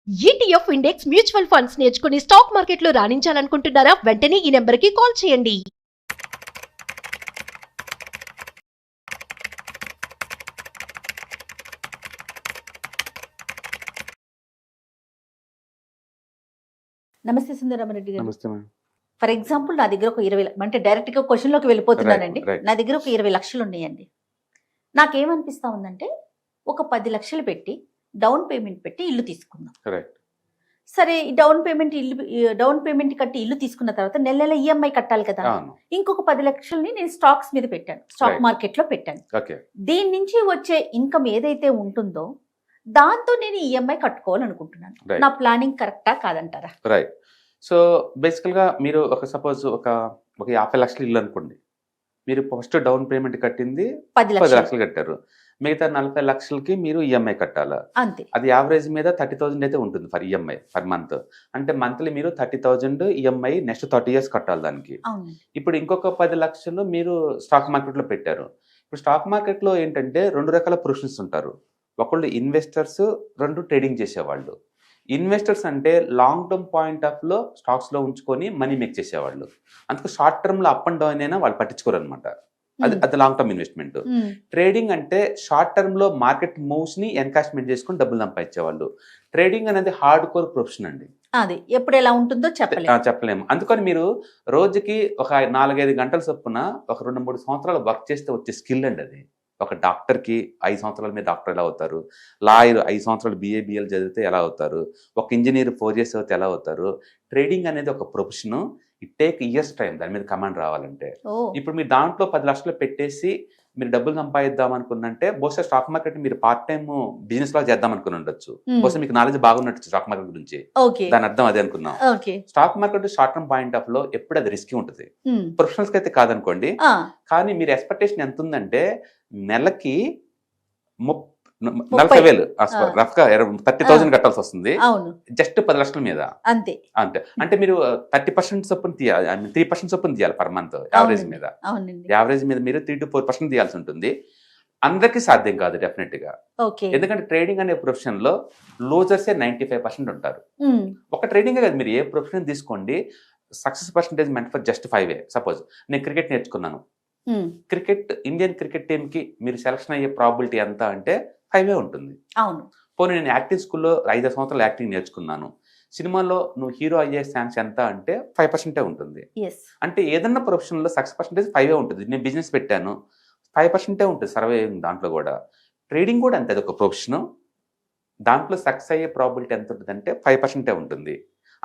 ETF index mutual funds నేర్చుకుని stock మార్కెట్లో రాణించాలనుకుంటున్నారా? వెంటనే ఈ నెంబర్కి కాల్ చేయండి. నమస్తే సుందరరామరెడ్డి గారు. నమస్తే మేడం. ఫర్ ఎగ్జాంపుల్ నా దగ్గర ఒక 20 అంటే డైరెక్ట్ గా క్వశ్చన్ లోకి వెళ్ళిపోతున్నానండి. Right. నా దగ్గర ఒక 20 లక్షలు ఉన్నాయండి. నాకేమనిపిస్తా ఉందంటే ఒక 10 లక్షలు పెట్టి డౌన్ పేమెంట్ పెట్టి ఇల్లు తీసుకుందాం. Correct. సరే, ఈ డౌన్ పేమెంట్ కట్టి ఇల్లు తీసుకున్న తర్వాత నెల నెల ఈఎంఐ కట్టాలి కదా. అవును. ఇంకొక 10 లక్షల్ని నేను స్టాక్స్ మీద పెట్టాను, స్టాక్ Right. మార్కెట్ లో పెట్టాను. ఓకే. దీని నుంచి వచ్చే ఇన్కమ్ ఏదైతే ఉంటుందో దాంతో నేను ఈఎంఐ కట్టుకోవాలనుకుంటున్నాను. Right. నా ప్లానింగ్ కరెక్టా కాదంటారా? రైట్. సో బేసికల్గా మీరు సపోజ్ ఒక 50 లక్షలు ఇల్లు అనుకోండి. మీరు ఫస్ట్ డౌన్ పేమెంట్ కట్టింది 10 10 లక్షలు లక్షలు కట్టారు. మిగతా 40 లక్షలకి మీరు ఈఎంఐ కట్టాలా. అంతే. అది యావరేజ్ మీద 30,000 అయితే ఉంటుంది ఫర్ ఈఎంఐ పర్ మంత్. అంటే మంత్లీ మీరు 30,000 ఈఎంఐ నెక్స్ట్ 30 ఇయర్స్ కట్టాలి దానికి. అవును. ఇప్పుడు ఇంకొక 10 లక్షలు మీరు స్టాక్ మార్కెట్లో పెట్టారు. ఇప్పుడు స్టాక్ మార్కెట్లో ఏంటంటే 2 రకాల ప్రొఫెషన్స్ ఉంటారు. ఒకళ్ళు ఇన్వెస్టర్స్, 2 ట్రేడింగ్ చేసేవాళ్ళు. ఇన్వెస్టర్స్ అంటే లాంగ్ టర్మ్ పాయింట్ ఆఫ్ లో స్టాక్స్ లో ఉంచుకొని మనీ మేక్ చేసేవాళ్ళు. అందుకు షార్ట్ టర్మ్ లో అప్ అండ్ డౌన్ అయినా వాళ్ళు పట్టించుకోరు అనమాట. అది లాంగ్ టర్మ్ ఇన్వెస్ట్మెంట్. ట్రేడింగ్ అంటే షార్ట్ టర్మ్ లో మార్కెట్ మూవ్స్ ని ఎన్కాష్మెంట్ చేసుకుని డబ్బులు సంపాదించేవాళ్ళు. ట్రేడింగ్ అనేది హార్డ్ కోర్ ప్రొఫెషన్ అండి. అది ఎప్పుడు ఎలా ఉంటుందో చెప్పలేము. అందుకని మీరు రోజుకి ఒక 4-5 గంటల చొప్పున ఒక 2-3 సంవత్సరాలు వర్క్ చేస్తే వచ్చే స్కిల్ అండి అది. ఒక డాక్టర్కి 5 సంవత్సరాల మీద డాక్టర్ ఎలా అవుతారు, లాయర్ 5 సంవత్సరాలు BA-BL చదివితే ఎలా అవుతారు, ఒక ఇంజనీర్ 4 years చదివితే ఎలా అవుతారు. ట్రేడింగ్ అనేది ఒక profession. It take years time దాని మీద కమాండ్ రావాలంటే. ఇప్పుడు మీరు దాంట్లో 10 లక్షలు పెట్టేసి మీరు డబ్బులు సంపాదిద్దాం అనుకున్నంటే బహుశా స్టాక్ మార్కెట్ మీరు పార్ట్ టైం బిజినెస్ లా చేద్దాం అనుకుని ఉండొచ్చు. బహుశా మీకు నాలెడ్జ్ బాగున్నట్టు స్టాక్ మార్కెట్ గురించి. దాని అర్థం అదే అనుకున్నాం. Stock market short term point of లో ఎప్పుడు అది రిస్కీ ఉంటుంది. ప్రొఫెషనల్స్ కి అయితే కాదనుకోండి. కానీ మీరు ఎక్స్పెక్టేషన్ ఎంత ఉందంటే నెలకి 40,000 రఫ్ గా 30,000 కట్టాల్సి వస్తుంది జస్ట్ 10 లక్షల మీద. అంతే. అంటే మీరు 30% చొప్పున తీయాలి, 3% చొప్పున తీయాలి పర్ మంత్ యావరేజ్ మీద. యావరేజ్ మీద మీరు 3 to 4% తీయాల్సి ఉంటుంది. అందరికీ సాధ్యం కాదు డెఫినెట్ గా. ఎందుకంటే ట్రేడింగ్ అనే ప్రొఫెషన్ లో లూజర్సే 95% ఉంటారు. ఒక ట్రేడింగ్ కాదు, మీరు ఏ ప్రొఫెషన్ తీసుకోండి success percentage meant for just 5. Suppose నేను క్రికెట్ నేర్చుకున్నాను. ఇండియన్ క్రికెట్ టీమ్ కి మీరు సెలక్షన్ అయ్యే ప్రాబిలిటీ ఎంత అంటే 5 ఉంటుంది. అవును. పోనీ నేను యాక్టింగ్ స్కూల్లో 5 సంవత్సరాలు యాక్టింగ్ నేర్చుకున్నాను. సినిమాలో నువ్వు హీరో అయ్యే ఛాన్స్ ఎంత అంటే 5% ఉంటుంది. అంటే ఏదన్నా ప్రొఫెషన్ లో సక్సెస్ పర్సెంటేజ్ 5 ఉంటుంది. నేను బిజినెస్ పెట్టాను 5% ఉంటుంది సర్వే దాంట్లో కూడా. ట్రేడింగ్ కూడా అంతే, అది ఒక ప్రొఫెషన్. దాంట్లో సక్సెస్ అయ్యే ప్రాబిలిటీ ఎంత ఉంటుంది అంటే 5% ఉంటుంది.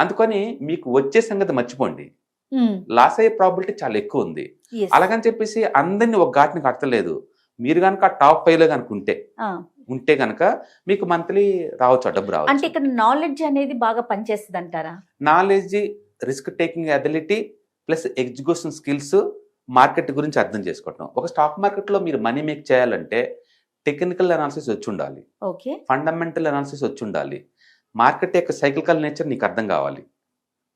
అందుకని మీకు వచ్చే సంగతి మర్చిపోండి, లాస్ అయ్యే ప్రాబిలిటీ చాలా ఎక్కువ ఉంది. అలాగని చెప్పేసి అందరినీ ఒక ఘాట్ని కట్టలేదు. మీరు కనుక టాప్ 5లో కనుక ఉంటే కనుక మీకు మంత్లీ రావచ్చు, డబ్బు రావచ్చు. అంటే ఇక్కడ నాలెడ్జ్ అనేది బాగా పనిచేస్తుంది అంటారా? Knowledge, risk taking ability plus execution skills, market గురించి అర్థం చేసుకోవటం. ఒక స్టాక్ మార్కెట్ లో మీరు మనీ మేక్ చేయాలంటే టెక్నికల్ అనాలిసిస్ వచ్చి ఉండాలి, ఫండమెంటల్ అనాలిసిస్ వచ్చి ఉండాలి, మార్కెట్ యొక్క సైకికల్ నేచర్ నీకు అర్థం కావాలి.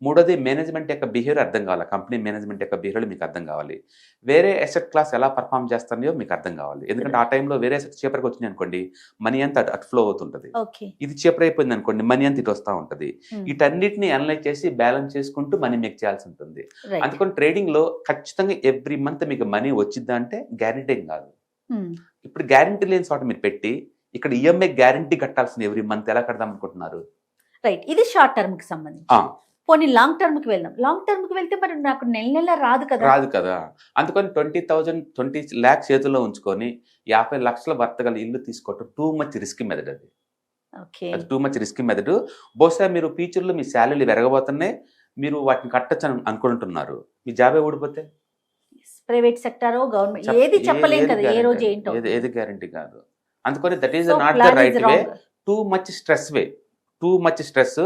మూడోది మేనేజ్మెంట్ యొక్క బిహేవియర్ అర్థం కావాలి, కంపెనీ మేనేజ్మెంట్ యొక్క బిహేవియర్ మీకు అర్థం కావాలి. వేరే అసెట్ క్లాస్ ఎలా పర్ఫామ్ చేస్తున్నాయో మీకు అర్థం కావాలి. ఎందుకంటే ఆ టైంలో వేరే అసెట్ చీపర్కి వచ్చింది అనుకోండి, మనీ అంతా అటు ఫ్లో అవుతుంటది. ఇది చీపర్ అయిపోయింది అనుకోండి, మనీ అంతా ఇటు వస్తూ ఉంటది. వీటన్నిటిని అనలైజ్ చేసి బ్యాలెన్స్ చేసుకుంటూ మనీ మేక్ చేయాల్సి ఉంటుంది. అందుకని ట్రేడింగ్ లో ఖచ్చితంగా ఎవ్రీ మంత్ మీకు మనీ వచ్చిద్దా అంటే గ్యారెంటీ కాదు. ఇప్పుడు గ్యారెంటీ లేని చోట మీరు పెట్టి ఇక్కడ ఈఎంఐ గ్యారెంటీ కట్టాల్సిన ఎవ్రీ మంత్ ఎలా కడదాం అనుకుంటున్నారు? రైట్. ఇది షార్ట్ టర్మ్ కి సంబంధించి. పోనీ లాంగ్ టర్మ్ కి వెళ్దాం. లాంగ్ టర్మ్ కి వెళ్తే మరి నాకు నెల రాదు కదా. అందుకని 20 lakhs చేతుల్లో ఉంచుకొని 50 లక్షల వర్త్ గల ఇల్లు తీసుకోవటం టూ మచ్ రిస్క్ మెథడ్. అది టూ మచ్ రిస్క్ మెథడ్. బహుశా మీరు ఫ్యూచర్ లో మీ శాలరీలు పెరగబోతున్నాయి, మీరు వాటిని కట్టచ్చు అనుకుంటున్నారు. మీ జాబే ఊడిపోతే ప్రైవేట్ సెక్టారో గవర్నమెంట్ ఏది చెప్పలేం కదా, ఏ రోజు ఏంటో ఏది గ్యారెంటీ కాదు. అందుకని that is not the right way. Too much stress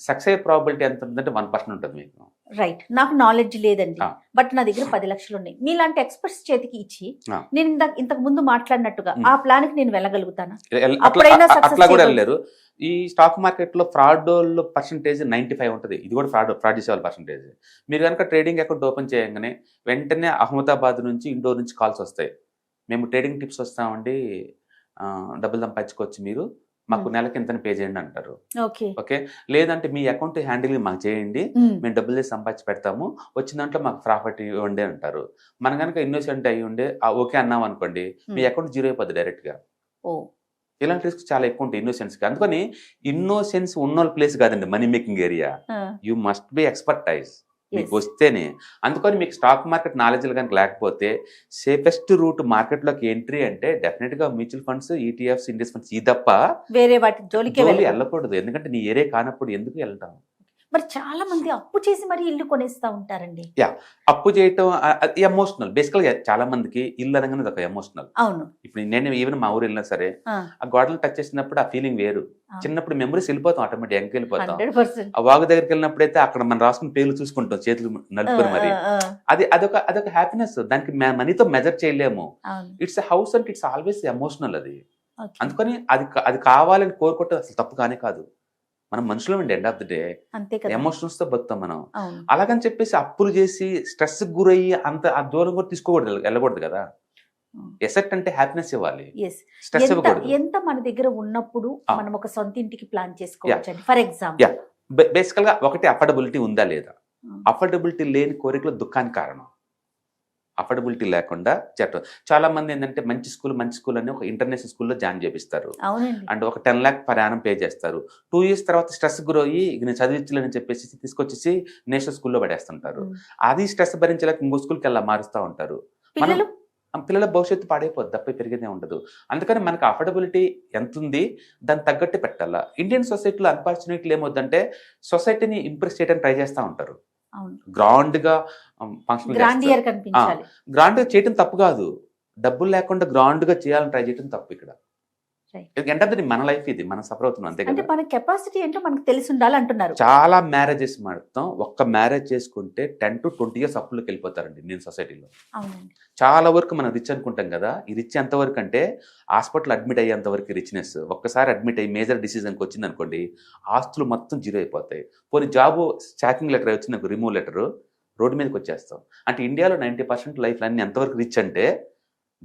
success అయ్యే ప్రాబిలిటీ ఎంత ఉందంటే 1% ఉంటుంది మీకు. రైట్. నాకు నాలెడ్జ్ లేదండి, బట్ నా దగ్గర 10 లక్షలు ఉన్నాయి. మీలాంటి ఎక్స్పర్ట్స్ చేతికి ఇచ్చి నేను ఇంతకు ముందు మాట్లాడినట్టుగా ఆ ప్లాన్ కి నేను వెళ్ళగలుగుతానా? అట్లా కూడా వెళ్ళలేరు. ఈ స్టాక్ మార్కెట్ లో ఫ్రాడ్ పర్సెంటేజ్ 95 ఉంటుంది. ఇది కూడా ఫ్రాడ్ చేసే పర్సెంటేజ్. మీరు కనుక ట్రేడింగ్ అకౌంట్ ఓపెన్ చేయగానే వెంటనే అహ్మదాబాద్ నుంచి, ఇండోర్ నుంచి కాల్స్ వస్తాయి. మేము ట్రేడింగ్ టిప్స్ వస్తామండి, డబ్బులు సంపాదించుకోవచ్చు, మీరు మాకు నెలకి ఇంతని పే చేయండి అంటారు. ఓకే. ఓకే, లేదంటే మీ అకౌంట్ హ్యాండిల్ మాకు చేయండి, మేము డబ్బులు చేసి సంపాదించి పెడతాము, వచ్చిన దాంట్లో మాకు ప్రాఫిట్ ఇవ్వండి అంటారు. మనం కనుక ఇన్నోసెంట్ అయ్యి ఉండే ఓకే అన్నాం అనుకోండి, మీ అకౌంట్ జీరో అయిపోద్ది డైరెక్ట్గా. ఇలాంటి రిస్క్ చాలా ఎక్కువ ఉంటాయి ఇన్నోసెన్స్కి. అందుకని ఇన్నోసెన్స్ ఉన్న ప్లేస్ కాదండి money making area. You must be expertise మీకు వస్తేనే. అందుకని మీకు స్టాక్ మార్కెట్ నాలెడ్జ్ కనుక లేకపోతే సేఫెస్ట్ రూట్ మార్కెట్లోకి ఎంట్రీ అంటే డెఫినెట్గా mutual funds, ETFs, index funds, ఈ తప్ప వేరే వాటి జోలికి వెళ్ళకూడదు. ఎందుకంటే నీ ఏరియా కానప్పుడు ఎందుకు వెళ్తాం? మరి చాలా మంది అప్పు చేసి మరి ఇల్లు కొనేస్తా ఉంటారండి. అప్పు చేయటం ఎమోషనల్. బేసికల్ గా చాలా మందికి ఇల్లు అనగానే ఒక ఎమోషనల్. అవును. ఇప్పుడు నేను ఈవెన్ మా ఊరు వెళ్ళినా సరే ఆ గోడలు టచ్ చేసినప్పుడు ఆ ఫీలింగ్ వేరు. చిన్నప్పుడు మెమరీస్ వెళ్ళిపోతాం, ఆటోమేటిక్ వెనక్కి వెళ్ళిపోతాం. ఆ వాగు దగ్గరికి వెళ్ళినప్పుడైతే అక్కడ మనం రాసుకుని పేర్లు చూసుకుంటాం, చేతులు నలుపుకొని. మరి అదొక హ్యాపీనెస్. దానికి మనీతో మెజర్ చేయలేము. ఇట్స్ హౌస్ అంటే ఇట్స్ ఆల్వేస్ ఎమోషనల్ అది. అందుకని అది కావాలని కోరుకుంటే అసలు తప్పు కానే కాదు. మనం మనుషులు అండి, end of the day emotionals తో బతుకుతాం మనం. అలాగని చెప్పేసి అప్పులు చేసి స్ట్రెస్ గురయ్యి అంత దూరం కూడా తీసుకోకూడదు, వెళ్ళకూడదు కదా. ఎసెట్ అంటే హ్యాపీనెస్ ఇవ్వాలి, స్ట్రెస్ ఇవ్వకూడదు. ఎంత మన దగ్గర ఉన్నప్పుడు మనం ఒక సొంత ఇంటికి ప్లాన్ చేసుకోవచ్చు. ఫర్ ఎగ్జాంపుల్ బేసికల్ గా ఒకటి అఫోర్డబిలిటీ ఉందా లేదా. అఫోర్డబిలిటీ లేని కోరికలు దుఃఖానికి కారణం. అఫోర్డబిలిటీ లేకుండా చట్టం. చాలా మంది ఏంటంటే మంచి స్కూల్ అని ఒక ఇంటర్నేషనల్ స్కూల్లో జాయిన్ చేపిస్తారు. అండ్ ఒక 10 lakhs per annum పే చేస్తారు. 2 years తర్వాత స్ట్రెస్ గురయ్యి నేను చదివించలేని చెప్పేసి తీసుకొచ్చేసి నేషనల్ స్కూల్లో పడేస్తుంటారు. అది స్ట్రెస్ భరించలేక ఇంకో స్కూల్కి వెళ్ళా మారుస్తూ ఉంటారు. పిల్లల భవిష్యత్తు పాడైపోద్ది, తప్ప పెరిగేదే ఉండదు. అందుకని మనకు అఫోర్డబిలిటీ ఎంత ఉంది దాన్ని తగ్గట్టు పెట్టాలా. ఇండియన్ సొసైటీలో అన్ఫార్చునేట్లీ ఏమవుతుందంటే సొసైటీని ఇంప్రెస్ చేయడానికి ట్రై చేస్తూ ఉంటారు. గ్రాండ్ గా చేయటం తప్పు కాదు, డబ్బులు లేకుండా గ్రాండ్ గా చేయాలని ట్రై చేయడం తప్పు. ఇక్కడ ఎందుకంటే మన లైఫ్ ఇది, మనం సఫర్ అవుతున్నాం అంతే కదా. మన కెపాసిటీ ఏంటో మనకు తెలిసి ఉండాలి అంటున్నారు. చాలా మ్యారేజెస్ మాత్రం ఒక్క మ్యారేజ్ చేసుకుంటే 10 to 20 years అప్పులకు వెళ్ళిపోతారండి ఇండియన్ సొసైటీలో. చాలా వరకు మనం రిచ్ అనుకుంటాం కదా, ఈ రిచ్ ఎంతవరకు అంటే హాస్పిటల్ అడ్మిట్ అయ్యేంత వరకు రిచ్నెస్. ఒక్కసారి అడ్మిట్ అయ్యి మేజర్ డిసీజన్కి వచ్చింది అనుకోండి, ఆస్తులు మొత్తం జీరో అయిపోతాయి. పోనీ జాబ్ స్టాకింగ్ లెటర్ వచ్చింది నాకు, రిమూవ్ లెటర్, రోడ్డు మీదకి వచ్చేస్తాం. అంటే ఇండియాలో 90% లైఫ్ అన్ని ఎంతవరకు రిచ్ అంటే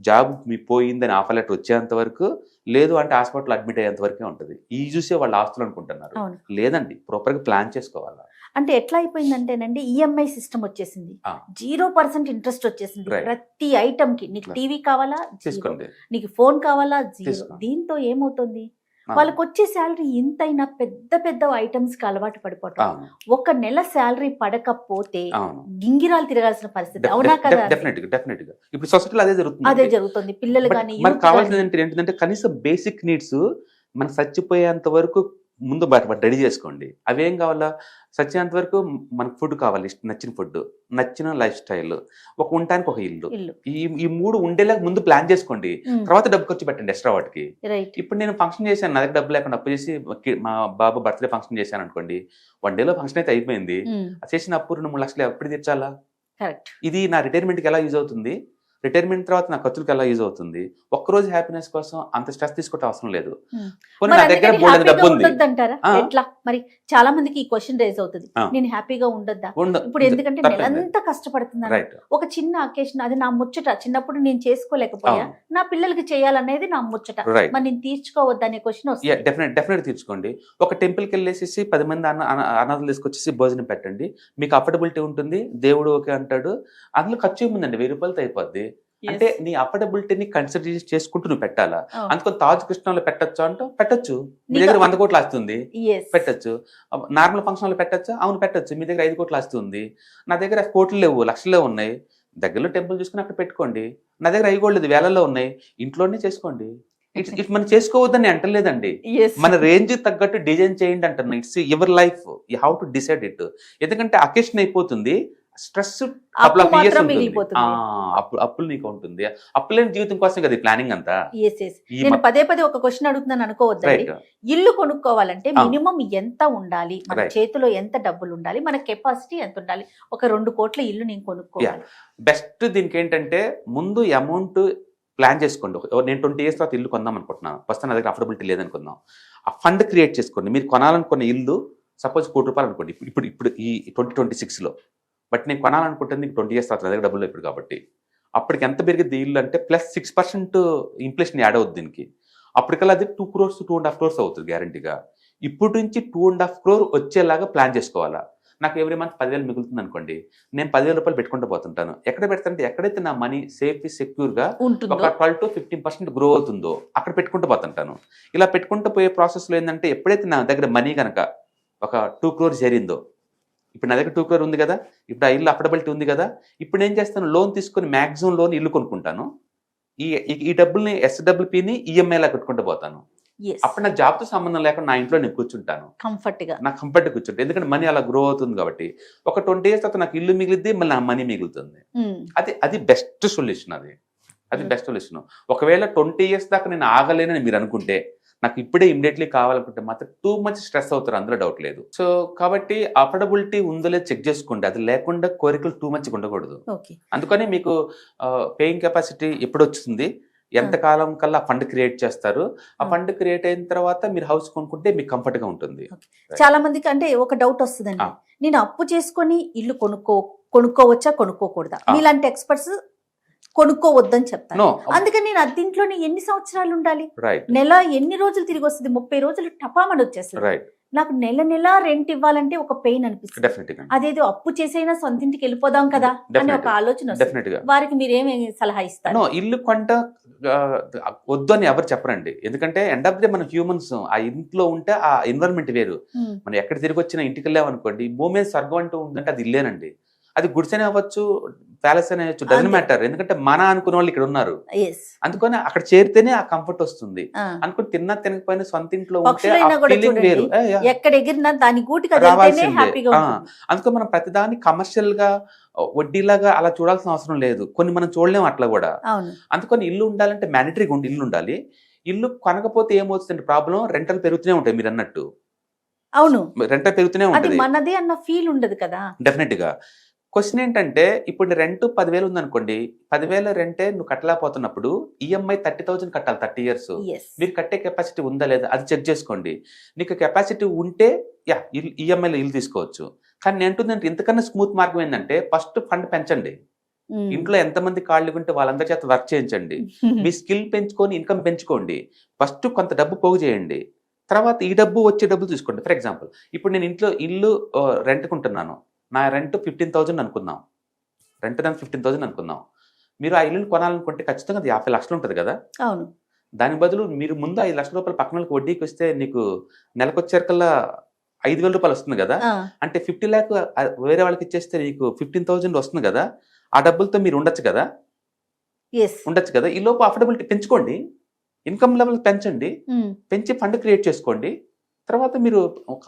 జాబ్ మీ పోయిందని ఆఫర్ లెటర్ వచ్చేంత వరకు, లేదు అంటే హాస్పిటల్ అడ్మిట్ అయ్యేంత వరకే ఉంటుంది. ఈ చూసే వాళ్ళు ఆస్తులు అనుకుంటున్నారు. లేదండి, ప్రాపర్గా ప్లాన్ చేసుకోవాలా. అంటే ఎట్లా అయిపోయిందంటేనండి, ఈఎంఐ సిస్టమ్ వచ్చేసింది, 0% ఇంట్రెస్ట్ వచ్చేసింది ప్రతి ఐటమ్ కి. నీకు టీవీ కావాలా తీసుకోండి, నీకు ఫోన్ కావాలా జీరో. దీంతో ఏమవుతుంది, వాళ్ళకి వచ్చే శాలరీ ఇంతైనా పెద్ద పెద్ద ఐటమ్స్ కి అలవాటు పడిపోవటం. ఒక నెల శాలరీ పడకపోతే గింగిరాలు తిరగాల్సిన పరిస్థితి. అవునా కదా? డెఫినెట్గా ఇప్పుడు సొసైటీలో అదే జరుగుతుంది. పిల్లలు కానీ మనకు కావాల్సింది ఏంటంటే కనీసం బేసిక్ నీడ్స్ మనం చచ్చిపోయేంత వరకు ముందు రెడీ చేసుకోండి. అవేం కావాలా, చచ్చేంత వరకు మనకు ఫుడ్ కావాలి, నచ్చిన ఫుడ్, నచ్చిన లైఫ్ స్టైల్, ఒక ఉండటానికి ఒక ఇల్లు. ఈ 3 ఉండేలాగా ముందు ప్లాన్ చేసుకోండి. తర్వాత డబ్బు ఖర్చు పెట్టండి ఎక్స్ట్రా వాటికి. ఇప్పుడు నేను ఫంక్షన్ చేశాను, నా దగ్గర డబ్బు లేకుండా అప్పు చేసి మా బాబు బర్త్డే ఫంక్షన్ చేశాను అనుకోండి, 1 day ఫంక్షన్ అయితే అయిపోయింది. చేసిన అప్పు 2-3 లక్షలు ఎప్పుడు తీర్చాలా? ఇది నా రిటైర్మెంట్కి ఎలా యూజ్ అవుతుంది, రిటైర్మెంట్ తర్వాత నా ఖర్చులకు ఎలా యూజ్ అవుతుంది? ఒక్కరోజు హ్యాపీనెస్ కోసం అంత స్ట్రెస్ తీసుకోవడం అవసరం లేదు. నా దగ్గర డబ్బు ఉంది అంటారా? ఎట్లా మరి చాలా మందికి ఈ క్వశ్చన్ రేజ్ అవుతుంది, నేను హ్యాపీగా ఉండొద్దా ఇప్పుడు, ఎందుకంటే నెలంతా కష్టపడుతున్నాను, ఒక చిన్న అకేషన్ అది నా ముచ్చట, చిన్నప్పుడు నేను చేసుకోలేకపోయా, నా పిల్లలకి చేయాలనేది నా ముచ్చట, మరి నేను తీర్చుకోవద్దు అనే క్వశ్చన్ వస్తుంది. డెఫినెట్ తీర్చుకోండి. ఒక టెంపుల్కి వెళ్ళేసి 10 మంది అనాథలు తీసుకొచ్చేసి భోజనం పెట్టండి, మీకు అఫోర్డబిలిటీ ఉంటుంది, దేవుడు ఓకే అంటాడు. అందులో ఖర్చు ఏముందండి, 1000 రూపాయలతో అయిపోద్ది. అంటే నీ అఫోర్డబిలిటీని కన్సిడర్ చేసుకుంటూ నువ్వు పెట్టాలా. అందుకని తాజ్ కృష్ణలో పెట్టచ్చు అంటే పెట్టచ్చు, మీ దగ్గర 100 కోట్లు ఆస్తుంది పెట్టచ్చు. నార్మల్ ఫంక్షన్ లో పెట్టచ్చు, అవును పెట్టచ్చు. మీ దగ్గర 5 కోట్లు ఆస్తుంది, నా దగ్గర కోట్లు లేవు, లక్షలే ఉన్నాయి. దగ్గరలో టెంపుల్ చూసుకుని అక్కడ పెట్టుకోండి. నా దగ్గర 5 కోట్లు లేదు, వేలల్లో ఉన్నాయి, ఇంట్లోనే చేసుకోండి. ఇట్స్ మనం చేసుకోవద్దని అంటలేదండి, మన రేంజ్ తగ్గట్టు డిజైన్ చేయండి అంటున్నా. It's your life, you how to decide it. ఎందుకంటే అకేషన్ అయిపోతుంది, స్ట్రెస్ అప్పులు నీకు ఉంటుంది. అప్పులేని జీవితం కోసం కదా ప్లానింగ్ అంతా. నేను పదే ఒక క్వశ్చన్ అడుగుతున్నాను అనుకోవద్దండి. ఇల్లు కొనుక్కోవాలంటే మినిమం ఎంత ఉండాలి, మన చేతిలో ఎంత డబ్బులు ఉండాలి, మన కెపాసిటీ ఎంత ఉండాలి? ఒక 2 కోట్ల ఇల్లు నేను కొనుక్కోవాలి. బెస్ట్ దీనికి ఏంటంటే ముందు అమౌంట్ ప్లాన్ చేసుకోండి. నేను 20 years తర్వాత ఇల్లు కొందాం అనుకుంటున్నాను, ఫస్ట్ నా దగ్గర అఫోర్డబిలిటీ లేదనుకుందాం. ఆ ఫండ్ క్రియేట్ చేసుకోండి. మీరు కొనాలనుకున్న ఇల్లు సపోజ్ 1 కోటి రూపాయలు అనుకోండి ఇప్పుడు ఈ 2026లో. బట్ నేను కొనాలనుకుంటుంది 20 years తర్వాత, నా దగ్గర డబ్బులు ఇప్పుడు కాబట్టి. అప్పటికి ఎంత పెరిగింది ఇల్లు అంటే +6% ఇన్ఫ్లేషన్ యాడ్ అవుద్ది దీనికి. అప్పటికల్లా అది 2 crores 2.5 crores అవుతుంది గ్యారంటీగా. ఇప్పటి నుంచి 2.5 crore వచ్చేలాగా ప్లాన్ చేసుకోవాలా. నాకు ఎవ్రీ మంత్ 10,000 మిగులుతుంది అనుకోండి, నేను 10,000 రూపాయలు పెట్టుకుంటూ పోతుంటాను. ఎక్కడ పెడతానంటే ఎక్కడైతే నా మనీ సేఫ్ సెక్యూర్గా ఒక 12 to 15% గ్రో అవుతుందో అక్కడ పెట్టుకుంటూ పోతుంటాను. ఇలా పెట్టుకుంటూ పోయే ప్రాసెస్లో ఏంటంటే ఎప్పుడైతే నా దగ్గర మనీ కనుక ఒక 2 crores చేరిందో, ఇప్పుడు నా దగ్గర 2 crore ఉంది కదా, ఇప్పుడు ఆ ఇల్లు అఫోర్డబిలిటీ ఉంది కదా, ఇప్పుడు ఏం చేస్తాను, లోన్ తీసుకొని మ్యాక్సిమం లోన్ ఇల్లు కొనుక్కుంటాను. ఈ డబ్బుల్ని SWPని ఈఎంఐలా కట్టుకుంటూ పోతాను. అప్పుడు నా జాబ్తో సంబంధం లేకుండా నా ఇంట్లో నేను కూర్చుంటాను, నాకు కంఫర్ట్గా కూర్చుంటాను. ఎందుకంటే మనీ అలా గ్రో అవుతుంది కాబట్టి. ఒక 20 years తర్వాత నాకు ఇల్లు మిగిలిద్ది, మళ్ళీ నా మనీ మిగులుతుంది. అది బెస్ట్ సొల్యూషన్. అది బెస్ట్ సొల్యూషన్. ఒకవేళ 20 years దాకా నేను ఆగలేనని మీరు అనుకుంటే, నాకు ఇప్పుడే ఇమ్మీడియట్లీ కావాలనుకుంటే మాత్రం టూ మచ్ స్ట్రెస్ అవుతారు, అందులో డౌట్ లేదు. సో కాబట్టి అఫోర్డబిలిటీ ఉందో లేదో చెక్ చేసుకోండి. అది లేకుండా కోరికలు టూ మచ్ ఉండకూడదు. అందుకని మీకు పేయింగ్ కెపాసిటీ ఎప్పుడు వస్తుంది, ఎంత కాలం కల్లా ఫండ్ క్రియేట్ చేస్తారు, ఆ ఫండ్ క్రియేట్ అయిన తర్వాత మీరు హౌస్ కొనుక్కుంటే మీకు కంఫర్ట్ గా ఉంటుంది. చాలా మందికి అంటే ఒక డౌట్ వస్తుందండి, నేను అప్పు చేసుకొని ఇల్లు కొనుక్కోవచ్చా కొనుక్కోకూడదా? మీలాంటి ఎక్స్పర్ట్స్ కొనుక్కోవద్దని చెప్తాను. అందుకని నేను అద్దీంట్లోనే ఎన్ని సంవత్సరాలు ఉండాలి, నెల ఎన్ని రోజులు తిరిగి వస్తుంది, 30 రోజులు టపామని వచ్చేస్తుంది. నాకు నెల రెంట్ ఇవ్వాలంటే ఒక పెయిన్ అనిపిస్తుంది. అదేదో అప్పు చేసైనా సొంత ఇంటికి వెళ్ళిపోదాం కదా అని ఒక ఆలోచన. వారికి మీరేమి సలహా ఇస్తారు? ఇల్లు కొంట వద్దు అని ఎవరు చెప్పరండి. ఎందుకంటే ఎండ్ ఆఫ్ ది డే మనం హ్యూమన్స్ ఆ ఇంట్లో ఉంటే ఆ ఎన్విరాన్మెంట్ వేరు. మనం ఎక్కడ తిరిగి వచ్చినా ఇంటికి వెళ్ళామనుకోండి, భూమి మీద స్వర్గం అంటూ ఉందంటే అది ఇల్లేనండి. అది గుడిసెనే అవ్వచ్చు, ప్యాలెస్ అనే అవ్వచ్చు, డజంట్ మ్యాటర్. ఎందుకంటే మన అనుకునే వాళ్ళు ఇక్కడ ఉన్నారు. అందుకని అక్కడ చేరితేనే ఆ కంఫర్ట్ వస్తుంది. అనుకుని తిన్నా తినకపోయినా సొంత ఇంట్లో ఉంటే వేరు, అందుకని మనం ప్రతిదాన్ని కమర్షియల్ గా వడ్డీలాగా అలా చూడాల్సిన అవసరం లేదు. కొన్ని మనం చూడలేము అట్లా కూడా. అందుకని ఇల్లు ఉండాలంటే మ్యాండటరీ ఇల్లు ఉండాలి. ఇల్లు కొనకపోతే ఏమవుతుందంటే ప్రాబ్లం, రెంటలు పెరుగుతూనే ఉంటాయి. మీరు అన్నట్టు అవును, రెంటల్ పెరుగుతూనే ఉంటుంది, మనదే అన్న ఫీల్ ఉండదు కదా. డెఫినెట్ గా. క్వశ్చన్ ఏంటంటే, ఇప్పుడు రెంట్ 10,000 ఉందనుకోండి, 10,000 రెంటే నువ్వు కట్టలేకపోతున్నప్పుడు ఈఎంఐ 30,000 కట్టాలి 30 years. మీరు కట్టే కెపాసిటీ ఉందా లేదా అది చెక్ చేసుకోండి. నీకు కెపాసిటీ ఉంటే ఈఎంఐలో ఇల్లు తీసుకోవచ్చు. కానీ నేను అంటుందంటే ఇంతకన్నా స్మూత్ మార్గం ఏంటంటే, ఫస్ట్ ఫండ్ పెంచండి. ఇంట్లో ఎంతమంది ఖాళీగా ఉంటే వాళ్ళందరి చేత వర్క్ చేయించండి. మీ స్కిల్ పెంచుకొని ఇన్కమ్ పెంచుకోండి. ఫస్ట్ కొంత డబ్బు పోగు చేయండి, తర్వాత ఈ డబ్బు వచ్చే డబ్బులు తీసుకోండి. ఫర్ ఎగ్జాంపుల్, ఇప్పుడు నేను ఇంట్లో ఇల్లు రెంట్కుంటున్నాను, నా రెంట్ 15,000 అనుకుందాం, రెంట్ దానికి 15,000 అనుకుందాం. మీరు ఆ ఇల్లుని కొనాలనుకుంటే ఖచ్చితంగా అది 50 లక్షలు ఉంటుంది కదా. అవును. దాని బదులు మీరు ముందు 5 లక్షల రూపాయలు పక్కన వాళ్ళకి వడ్డీకి వస్తే నీకు నెలకు వచ్చేకల్లా 5,000 రూపాయలు వస్తుంది కదా. అంటే 50 lakh వేరే వాళ్ళకి ఇచ్చేస్తే నీకు 15,000 వస్తుంది కదా. ఆ డబ్బులతో మీరు ఉండొచ్చు కదా. ఈ లోపు అఫోర్డబిలిటీ పెంచుకోండి, ఇన్కమ్ లెవెల్ పెంచండి, పెంచి ఫండ్ క్రియేట్ చేసుకోండి, తర్వాత మీరు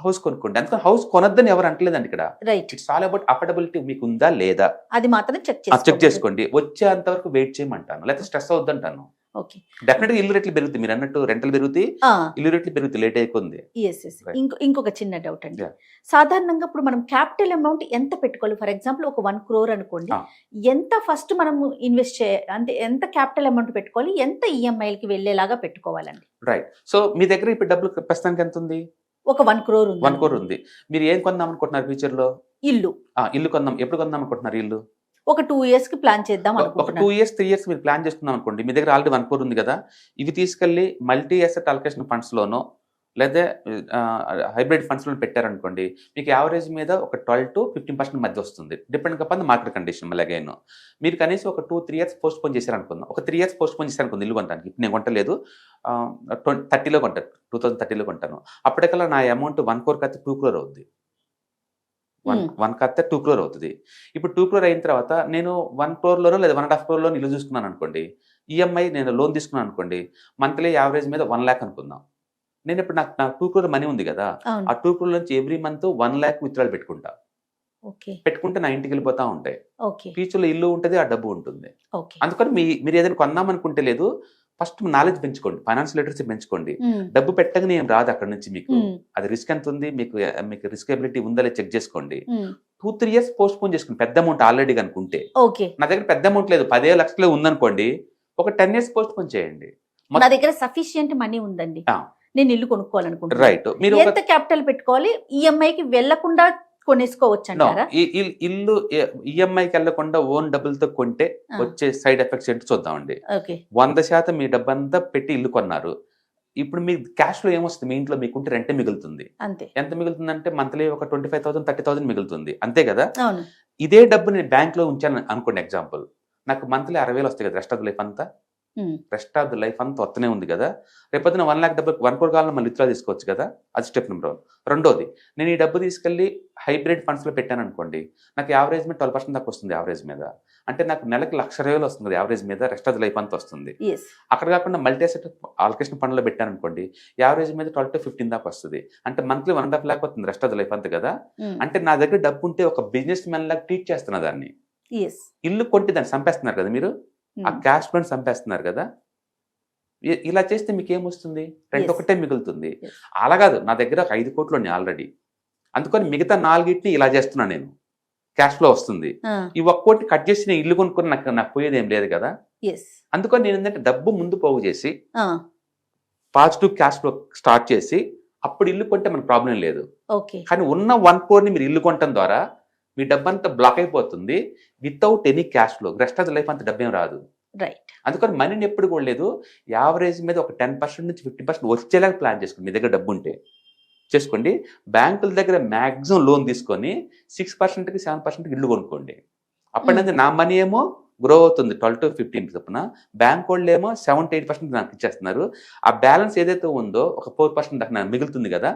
హౌస్ కొనుక్కోండి. అందుకని హౌస్ కొనొద్దని ఎవరు అంటలేదండి ఇక్కడ. ఇట్స్ ఆల్ అబౌట్ అఫోర్డబిలిటీ మీకు ఉందా లేదా అది మాత్రం చెక్ చేసుకోండి. వచ్చేంత వరకు వెయిట్ చేయమంటాను, లేకపోతే స్ట్రెస్ అవుద్దంటాను. డెఫినెట్ గా ఇల్లు రేట్లు పెరుగుతాయి, మీరు అన్నట్టు రెంటల్ పెరుగుతాయి, ఇల్లు రేట్లు పెరుగుతాయి, లేట్ అయిపోయింది. ఇంకొక చిన్న డౌట్ అండి, సాధారణంగా ఇప్పుడు మనం క్యాపిటల్ అమౌంట్ ఎంత పెట్టుకోవాలి? ఫర్ ఎగ్జాంపుల్ ఒక 1 crore అనుకోండి, ఎంత ఫస్ట్ మనం ఇన్వెస్ట్ అంటే ఎంత క్యాపిటల్ అమౌంట్ పెట్టుకోవాలి, ఎంత ఈఎంఐలకి వెళ్ళేలాగా పెట్టుకోవాలండి? రైట్. సో మీ దగ్గర ఇప్పుడు డబ్బులు ప్రస్తుతానికి ఎంత ఉంది? ఒక 1 crore ఉంది. 1 crore ఉంది. మీరు ఏం కొందాం అనుకుంటున్నారు ఫ్యూచర్ లో? ఇల్లు కొందాం. ఎప్పుడు కొందాం అనుకుంటున్నారు ఇల్లు? ఒక 2 years కి ప్లాన్ చేద్దాం. ఒక 2 years 3 years మీరు ప్లాన్ చేసుకుందాం అనుకోండి. మీ దగ్గర ఆల్రెడీ 1 crore ఉంది కదా, ఇవి తీసుకెళ్లి మల్టీ అసెట్ అలొకేషన్ ఫండ్స్ లోనో లేదా హైబ్రిడ్ ఫండ్స్ లో పెట్టారనుకోండి, మీకు యావరేజ్ మీద ఒక 12 to 15% మధ్య వస్తుంది, depend upon the market condition. Again మీరు కనీసం ఒక 2-3 years పోస్ట్ పోన్ చేశారనుకుందాం. ఒక 3 years పోస్ట్ పోన్ చేశారనుకుంది ఇల్లు కొనడానికి. ఇప్పుడు నేను కొంటలేదు, 30లో కొంటాను, 2030లో కొంటాను. అప్పటికల్లా నా అమౌంట్ 1 crore కత్తి 2 crore అవుద్ది. 1 కత్తే 2 crore అవుతుంది. ఇప్పుడు 2 crore అయిన తర్వాత నేను 1 crore లోనో లేదా 1.5 crore లోనో ఇల్లు చూసుకున్నాను అనుకోండి, ఈఎంఐ నేను లోన్ తీసుకున్నాను అనుకోండి, మంత్లీ యావరేజ్ మీద 1 lakh అనుకుందాం. నేను ఇప్పుడు నాకు 2 crore మనీ ఉంది కదా, ఆ 2 crore నుంచి ఎవ్రీ మంత్ 1 lakh విత్డ్రాల్ పెట్టుకుంటా. పెట్టుకుంటే నా ఇంటికి వెళ్ళిపోతా ఉంటాయి. ఫ్యూచర్ లో ఇల్లు ఉంటుంది, ఆ డబ్బు ఉంటుంది. అందుకని మీరు ఏదైనా కొందాం అనుకుంటే లేదు, ఫస్ట్ నాలెడ్జ్ పెంచుకోండి, ఫైనాన్షియల్ లిటరసీ పెంచుకోండి. డబ్బు పెట్టగానే ఏం రాదు అక్కడ నుంచి. మీకు అది రిస్క్ ఎంత ఉంది, మీకు రిస్క్ ఎబిలిటీ ఉందా లేదా చెక్ చేసుకోండి. 2-3 years పోస్ట్ పోన్ చేసుకోండి. పెద్ద అమౌంట్ ఆల్రెడీ అనుకుంటే, నా దగ్గర పెద్ద అమౌంట్ లేదు, 15 లక్షలు ఉందనుకోండి, ఒక 10 years పోస్ట్ పోన్ చేయండి. నా దగ్గర సఫిషియంట్ మనీ ఉందండి, నేను ఇల్లు కొనుక్కోవాలనుకుంటున్నాను. రైట్. మీరు ఎంత క్యాపిటల్ పెట్టుకోవాలి? ఈఎంఐకి వెళ్లకుండా కొనేసుకోవచ్చు అంటారా? ఇల్లు ఈఎంఐకి వెళ్లకుండా ఓన్ డబ్బులతో కొంటే వచ్చే సైడ్ ఎఫెక్ట్స్ ఏంటో చూద్దామండి. 100% మీ డబ్బంతా పెట్టి ఇల్లు కొన్నారు, ఇప్పుడు మీ క్యాష్ ఫ్లో ఏమొస్తుంది, మీ ఇంట్లో మీకుంటే రెంటే మిగులుతుంది. అంతే. ఎంత మిగులుతుందంటే మంత్లీ ఒక 25,000 30,000 మిగులుతుంది, అంతే కదా. అవును. ఇదే డబ్బు నేను బ్యాంక్ లో ఉంచాను అనుకోండి, ఎగ్జాంపుల్, నాకు మంత్లీ 60,000 వస్తాయి కదా, రెస్ట్ ఆఫ్ లైఫ్ అంతా. రెస్ట్ ఆఫ్ ద లైఫ్ అంతా వస్తూనే ఉంది కదా. రేపొద్దున 1 lakh డబ్బు 1 crore కావాలని మళ్ళీ విత్డ్రా తీసుకోవచ్చు కదా. అది స్టెప్ నెంబర్ 1. రెండోది, నేను ఈ డబ్బు తీసుకెళ్లి హైబ్రిడ్ ఫండ్స్ లో పెట్టాను అనుకోండి, నాకు యావరేజ్ మీద 12% దాకా వస్తుంది యావరేజ్ మీద. అంటే నాకు నెలకి 1,20,000 వస్తుంది కదా యావరేజ్ మీద, రెస్ట్ ఆఫ్ ద లైఫ్ అంతా వస్తుంది. అక్కడ కాకుండా మల్టీ అసెట్ ఆల్కేషన్ ఫండ్ లో పెట్టాను అనుకోండి, యావరేజ్ మీద 12 to 15 దాకా వస్తుంది. అంటే మంత్లీ 1.5 lakh వస్తుంది రెస్ట్ ఆఫ్ ద లైఫ్ అంతా కదా. అంటే నా దగ్గర డబ్బు ఉంటే ఒక బిజినెస్ మ్యాన్ లాగా ట్రీట్ చేస్తున్నా దాన్ని. ఇల్లు కొంటే దాన్ని చంపేస్తున్నారు కదా మీరు, ఆ క్యాష్ ఫ్లో చంపేస్తున్నారు కదా. ఇలా చేస్తే మీకు ఏమొస్తుంది, రెంట్ ఒకటే మిగులుతుంది. అలా కాదు, నా దగ్గర 5 కోట్లు ఉన్నాయి ఆల్రెడీ, అందుకని మిగతా 4 ఇలా చేస్తున్నా నేను, క్యాష్ ఫ్లో వస్తుంది. ఈ 1 కోటి కట్ చేసి నేను ఇల్లు కొనుక్కొని నాకు పోయేది ఏం లేదు కదా. అందుకని నేను ఏంటంటే డబ్బు ముందు పోగు చేసి పాజిటివ్ క్యాష్ ఫ్లో స్టార్ట్ చేసి అప్పుడు ఇల్లు కొంటే మనకు ప్రాబ్లం లేదు. కానీ ఉన్న 1 crore మీరు ఇల్లు కొనటం ద్వారా మీ డబ్బు అంతా బ్లాక్ అయిపోతుంది, without any cash flow. Rest of the life అంత డబ్బేం రాదు. అందుకని మనీని ఎప్పుడు కూడా లేదు, యావరేజ్ మీద ఒక 10% నుంచి 50% వచ్చేలాగా ప్లాన్ చేసుకోండి. మీ దగ్గర డబ్బు ఉంటే చేసుకోండి. బ్యాంకుల దగ్గర మ్యాక్సిమం లోన్ తీసుకొని 6%కి 7% ఇల్లు కొనుక్కోండి. అప్పటి నా మనీ ఏమో గ్రో అవుతుంది 12 to 15 చొప్పున. బ్యాంక్ వాళ్ళు ఏమో 7 to 8% నాకు ఇచ్చేస్తున్నారు. ఆ బ్యాలెన్స్ ఏదైతే ఉందో ఒక 4% దాకా నాకు మిగులుతుంది కదా.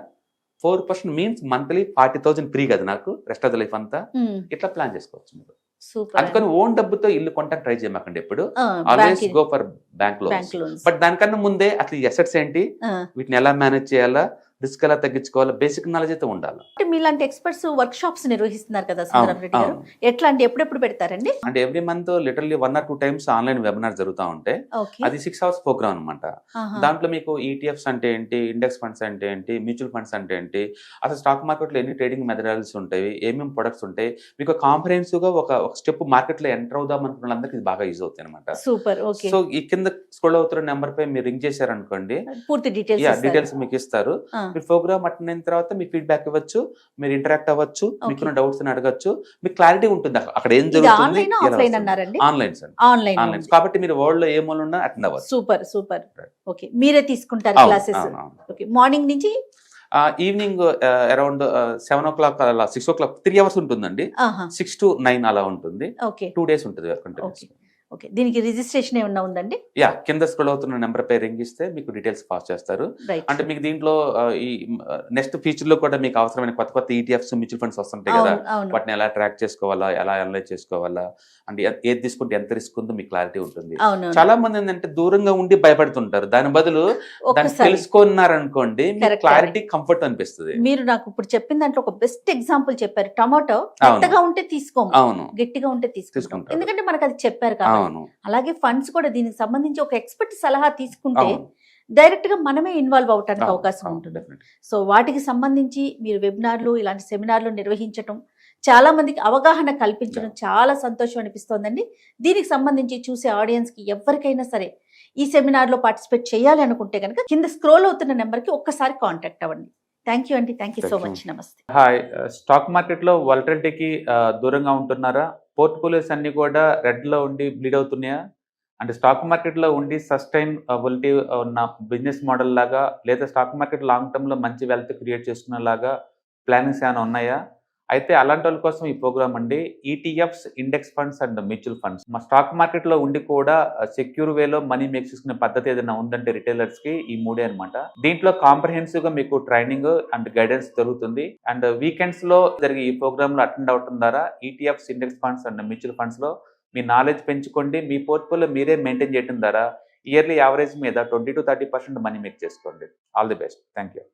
4% మీన్స్ మంత్లీ 40,000 ఫ్రీ కదా నాకు రెస్ట్ ఆఫ్ ద లైఫ్ అంతా. ఇట్లా ప్లాన్ చేసుకోవచ్చు మీరు. అందుకని ఓన్ డబ్బుతో ఇల్లు కొంటానికి ట్రై చేయమాకండి ఎప్పుడు. Always go for bank loans. But దానికన్నా ముందే అసలు ఈ అసెట్స్ ఏంటి, వీటిని ఎలా మేనేజ్ చేయాలా, రిస్క్ ఎలా తగ్గించుకోవాలా, బేసిక్ నాలెడ్జ్ అయితే ఉండాలి. అంటే మీలాంటి ఎక్స్పర్ట్స్ వర్క్ షాప్స్ నిర్వహిస్తున్నారు కదా సుందరం రెడ్డి గారు, ఎట్లా అంటే ఎప్పుడెప్పుడు పెడతారండి? అంటే every month literally 1 or 2 times online webinar జరుగుతూ ఉంటాయి. అది 6 hours ప్రోగ్రామ్ అనమాట. దాంట్లో మీకు ఈటీఎఫ్స్ అంటే ఏంటి, ఇండెక్స్ ఫండ్స్ అంటే ఏంటి, మ్యూచువల్ ఫండ్స్ అంటే ఏంటి, అసలు స్టాక్ మార్కెట్ లో ఎన్ని ట్రేడింగ్ మెథడాలజీస్ ఉంటాయి, ఏమేమి ప్రొడక్ట్స్ ఉంటాయి, మీకు కాంప్రహెన్సివ్ గా ఒక స్టెప్ మార్కెట్ లో ఎంటర్ అవుదాం అనుకున్న వాళ్ళందరికీ ఇది బాగా యూజ్ అవుతాయి అనమాట. సూపర్. సో ఈ కింద స్క్రోల్ అవుతున్న నెంబర్ పై మీరు రింగ్ చేశారనుకోండి, పూర్తి డీటెయిల్స్ మీకు ఇస్తారు. మీరు ప్రోగ్రామ్ అటెండ్ అయిన తర్వాత మీ ఫీడ్బ్యాక్ ఇవ్వచ్చు, మీరు ఇంటరాక్ట్ అవ్వచ్చు, మీకున్న డౌట్స్ అని అడగచ్చు, మీకు క్లారిటీ ఉంటుంది అక్కడ ఏం జరుగుతుంది. ఆన్లైన్ కాబట్టి మీరు వరల్డ్ లో ఏ మూల ఉన్నా అటెండ్ అవ్వచ్చు. Super super. ఓకే, మీరే తీసుకుంటారు క్లాసెస్? ఓకే, మార్నింగ్ నుంచి ఈవినింగ్ అరౌండ్ 7 o'clock అలా 6 o'clock 3 hours ఉంటుందండి. 6 to 9 అలా ఉంటుంది. 2 days ఉంటుంది వర్క్. ఓకే, దీనికి రిజిస్ట్రేషన్ ఏమన్నా ఉందండి? కింద స్క్రోల్ అవుతున్న నెంబర్ పై రింగ్ ఇస్తే మీకు డీటెయిల్స్ పాస్ చేస్తారు. అంటే మీకు దీంట్లో ఈ నెక్స్ట్ ఫ్యూచర్ లో కూడా మీకు అవసరమైన కొత్త కొత్త ఈటీఎఫ్స్, మ్యూచువల్ ఫండ్స్ వస్తుంటాయి కదా, వాటిని ఎలా ట్రాక్ చేసుకోవాలా, ఎలా అనలైజ్ చేసుకోవాలా, అంటే ఏది తీసుకుంటే ఎంత రిస్క్ ఉందో మీకు క్లారిటీ ఉంటుంది. చాలా మంది ఏంటంటే దూరంగా ఉండి భయపడుతుంటారు, దాని బదులు దాన్ని తెలుసుకున్నారనుకోండి క్లారిటీ, కంఫర్ట్ అనిపిస్తుంది. మీరు నాకు ఇప్పుడు చెప్పిన దాంట్లో ఒక బెస్ట్ ఎగ్జాంపుల్ చెప్పారు. టమాటో గట్టిగా ఉంటే తీసుకోము, గట్టిగా ఉంటే తీసుకుంటాం, ఎందుకంటే మనకు అది చెప్పారు కాబట్టి. అలాగే ఫండ్స్ కూడా దీనికి సంబంధించి ఒక ఎక్స్పర్ట్ సలహా తీసుకుంటే డైరెక్ట్ గా మనమే ఇన్వాల్వ్ అవడానికి అవకాశం ఉంటుంది. సో వాటికి సంబంధించి మీరు వెబినార్లు, ఇలాంటి సెమినార్లు నిర్వహించడం, చాలా మందికి అవగాహన కల్పించడం చాలా సంతోషం అనిపిస్తోందండి. దీనికి సంబంధించి చూసే ఆడియన్స్ కి ఎవరికైనా సరే ఈ సెమినార్ లో పార్టిసిపేట్ చేయాలి అనుకుంటే కనుక కింద స్క్రోల్ అవుతున్న నెంబర్ కి ఒక్కసారి కాంటాక్ట్ అవ్వండి. థ్యాంక్ యూ అండి, థ్యాంక్ యూ సో మచ్. నమస్తే. హాయ్. స్టాక్ మార్కెట్ లో వాలటిలిటీకి దూరంగా ఉంటున్నారా? పోర్ట్ఫోలియోస్ అన్ని కూడా రెడ్ లో ఉండి బ్లీడ్ అవుతున్నాయా? అంటే స్టాక్ మార్కెట్ లో ఉండి సస్టైనబిలిటీ ఉన్న బిజినెస్ మోడల్ లాగా, లేదా స్టాక్ మార్కెట్ లాంగ్ టర్మ్ లో మంచి వెల్త్ క్రియేట్ చేసుకునేలాగా ప్లానింగ్స్ ఏమైనా ఉన్నాయా? అయితే అలాంటి వాళ్ళ కోసం ఈ ప్రోగ్రామ్ అండి. ETFs, index funds and mutual funds. మా స్టాక్ మార్కెట్ లో ఉండి కూడా సెక్యూర్ వేలో మనీ మేక్ చేసుకునే పద్ధతి ఏదైనా ఉందంటే రిటైలర్స్ కి ఈ 3 అనమాట. దీంట్లో కాంప్రహెన్సివ్ గా మీకు ట్రైనింగ్ అండ్ గైడెన్స్ జరుగుతుంది. అండ్ వీకెండ్స్ లో జరిగే ఈ ప్రోగ్రామ్ లో అటెండ్ అవడం ద్వారా ETFs, index funds and mutual funds లో మీ నాలెడ్జ్ పెంచుకోండి. మీ పోర్ట్ఫోలియో మీరే మెయింటైన్ చేయడం ద్వారా ఇయర్లీ యావరేజ్ మీద 20 to 30% మనీ మేక్ చేసుకోండి. All the best. Thank you.